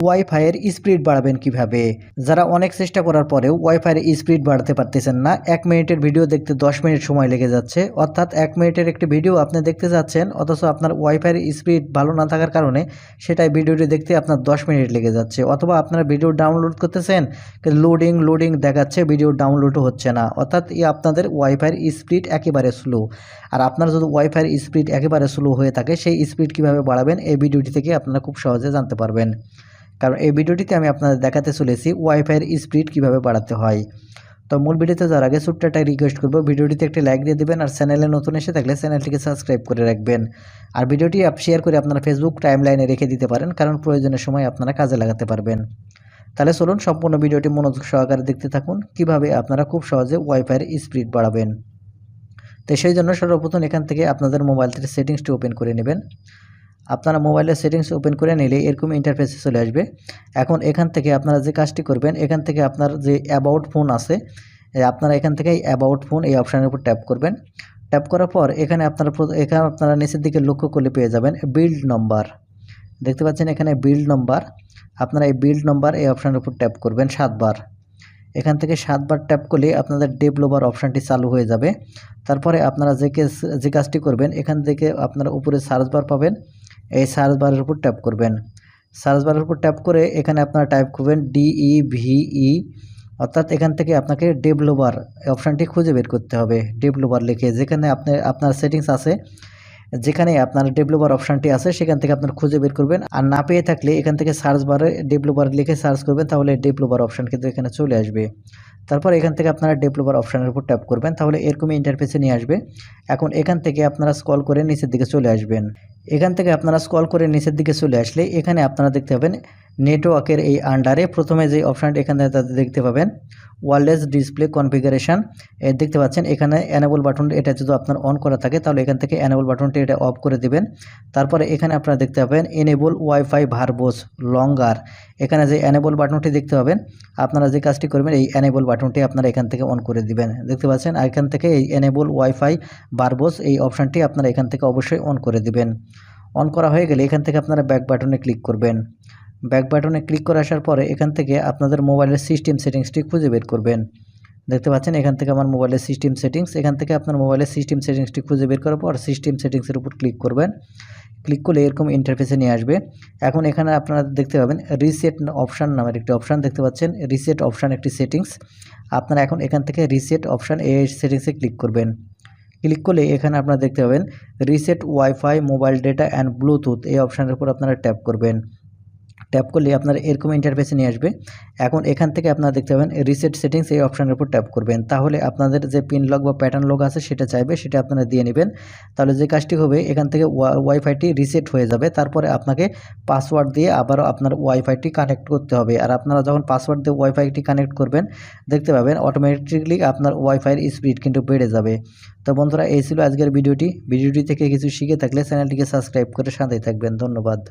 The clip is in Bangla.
ওয়াইফাইয়ের স্পিড বাড়াবেন কিভাবে? যারা অনেক চেষ্টা করার পরেও ওয়াইফাইয়ের স্পিড বাড়াতে পারতেছেন না, 1 মিনিটের ভিডিও দেখতে 10 মিনিট সময় লেগে যাচ্ছে। অর্থাৎ 1 মিনিটের একটি ভিডিও আপনি দেখতে যাচ্ছেন, অথচ আপনার ওয়াইফাইয়ের স্পিড ভালো না থাকার কারণে সেটাই ভিডিওটি দেখতে আপনার 10 মিনিট লেগে যাচ্ছে। অথবা আপনারা ভিডিও ডাউনলোড করতেছেন, লোডিং দেখাচ্ছে, ভিডিও ডাউনলোডও হচ্ছে না। অর্থাৎ আপনাদের ওয়াইফাইয়ের স্পিড একেবারে স্লো। আর আপনার যদি ওয়াইফাইয়ের স্পিড একেবারে স্লো হয়ে থাকে, সেই স্পিড কীভাবে বাড়াবেন এই ভিডিওটি থেকে আপনারা খুব সহজে জানতে পারবেন। কারণ এই ভিডিওটিতে আমি আপনাদের দেখাতে চলেছি ওয়াইফাইয়ের স্পিড কিভাবে বাড়াতে হয়। তো মূল ভিডিওতে যাওয়ার আগে ছোট্ট একটা রিকোয়েস্ট করব, ভিডিওটিতে একটি লাইক দিয়ে দেবেন আর চ্যানেলে নতুন এসে থাকলে চ্যানেলটিকে সাবস্ক্রাইব করে রাখবেন। আর ভিডিওটি শেয়ার করে আপনারা ফেসবুক টাইমলাইনে রেখে দিতে পারেন, কারণ প্রয়োজনের সময় আপনারা কাজে লাগাতে পারবেন। তাহলে চলুন সম্পূর্ণ ভিডিওটি মনোযোগ সহকারে দেখতে থাকুন, কিভাবে আপনারা খুব সহজে ওয়াইফাইয়ের স্পিড বাড়াবেন। তো সেই জন্য সর্বপ্রথম এখান থেকে আপনাদের মোবাইল থেকে সেটিংসটি ওপেন করে নেবেন। আপনারা মোবাইলের সেটিংস ওপেন করে নিলে এরকম ইন্টারফেসে চলে আসবে। এখন এখান থেকে আপনারা যে কাজটি করবেন, এখান থেকে আপনার যে অ্যাবাউট ফোন আছে, আপনারা এখান থেকে অ্যাবাউট ফোন এই অপশানের উপর ট্যাপ করবেন। ট্যাপ করার পর এখানে আপনারা নিচের দিকে লক্ষ্য করলে পেয়ে যাবেন বিল্ড নম্বর। দেখতে পাচ্ছেন এখানে বিল্ড নম্বর। আপনারা এই বিল্ড নম্বর এই অপশানের উপর ট্যাপ করবেন 7 বার। এখান থেকে 7 বার ট্যাপ করলে আপনাদের ডেভেলপার অপশানটি চালু হয়ে যাবে। তারপরে আপনারা যে কাজটি করবেন, এখান থেকে আপনারা উপরে সার্চ বার পাবেন, এই সার্চ বারের উপর ট্যাপ করবেন। সার্চ বারের উপর ট্যাপ করে এখানে আপনারা টাইপ করবেন DEVE, অর্থাৎ এখান থেকে আপনাকে ডেভেলপার অপশানটি খুঁজে বের করতে হবে। ডেভেলপার লিখে যেখানে আপনার সেটিংস আছে, যেখানে আপনার ডেভেলপার অপশানটি আছে সেখান থেকে আপনার খুঁজে বের করবেন। আর না পেয়ে থাকলে এখান থেকে সার্চ বারে ডেভেলপার লিখে সার্চ করবেন, তাহলে ডেভেলপার অপশান কিন্তু এখানে চলে আসবে। তারপর এখান থেকে আপনারা ডেভেলপার অপশানের উপর ট্যাপ করবেন, তাহলে এরকমই ইন্টারফেসে নিয়ে আসবে। এখন এখান থেকে আপনারা স্ক্রল করে নিচের দিকে চলে আসবেন। এখান থেকে আপনারা স্ক্রল করে নিচের দিকে চলে আসলে এখানে আপনারা দেখতে পাবেন নেটওয়ার্কের এই আন্ডারে প্রথমে যে অপশানটি এখানে দেখতে পাবেন ওয়্যারলেস ডিসপ্লে কনফিগারেশন, দেখতে পাচ্ছেন এখানে এনেবল বাটন, এটা যদি আপনার অন করা থাকে তাহলে এখান থেকে এনেবল বাটনটি এটা অফ করে দিবেন। তারপরে এখানে আপনারা দেখতে পাবেন এনেবল ওয়াইফাই ভার্বোস লঙ্গার, এখানে যে এনেবল বাটনটি দেখতে পাবেন, আপনারা যে কাজটি করবেন এই এনেবল বাটনটি আপনারা এখান থেকে অন করে দিবেন। দেখতে পাচ্ছেন এখান থেকে এই এনেবল ওয়াইফাই ভার্বোস এই অপশানটি আপনারা এখান থেকে অবশ্যই অন করে দিবেন। অন করা হয়ে গেলে এখান থেকে আপনারা ব্যাক বাটনে ক্লিক করবেন। ব্যাক বাটনে ক্লিক করে আসার পরে এখান থেকে আপনাদের মোবাইলের সিস্টেম সেটিংসটি খুঁজে বের করবেন। দেখতে পাচ্ছেন এখান থেকে আমার মোবাইলের সিস্টেম সেটিংস, এখান থেকে আপনার মোবাইলের সিস্টেম সেটিংসটি খুঁজে বের করার পর সিস্টেম সেটিংসের উপর ক্লিক করবেন। ক্লিক করলে এরকম ইন্টারফেসে নিয়ে আসবে। এখন এখানে আপনারা দেখতে পাবেন রিসেট অপশান নামের একটি অপশান দেখতে পাচ্ছেন, রিসেট অপশান একটি সেটিংস। আপনারা এখন এখান থেকে রিসেট অপশান এই সেটিংসে ক্লিক করবেন। ক্লিক করলে এখানে আপনারা দেখতে পাবেন reset wifi mobile data and Bluetooth এই অপশানের উপর আপনারা ট্যাপ করবেন। ট্যাপ করলে আপনারা এরকম ইন্টারফেসে নিয়ে আসবে। এখন এখান থেকে আপনারা দেখতে পাবেন রিসেট সেটিংস এই অপশানের উপর ট্যাপ করবেন। তাহলে আপনাদের যে পিন লক বা প্যাটার্ন লক আছে সেটা চাইবে, সেটা আপনারা দিয়ে নেবেন। তাহলে যে কাজটি হবে এখান থেকে ওয়াইফাইটি রিসেট হয়ে যাবে। তারপরে আপনাকে পাসওয়ার্ড দিয়ে আবারও আপনার ওয়াইফাইটি কানেক্ট করতে হবে। আর আপনারা যখন পাসওয়ার্ড দিয়ে ওয়াইফাইটি কানেক্ট করবেন দেখতে পাবেন অটোমেটিকলি আপনার ওয়াইফাইয়ের স্পিড কিন্তু বেড়ে যাবে। তো বন্ধুরা, এই ছিল আজকের ভিডিওটি থেকে কিছু শিখে থাকলে চ্যানেলটিকে সাবস্ক্রাইব করে সাথেই থাকবেন। ধন্যবাদ।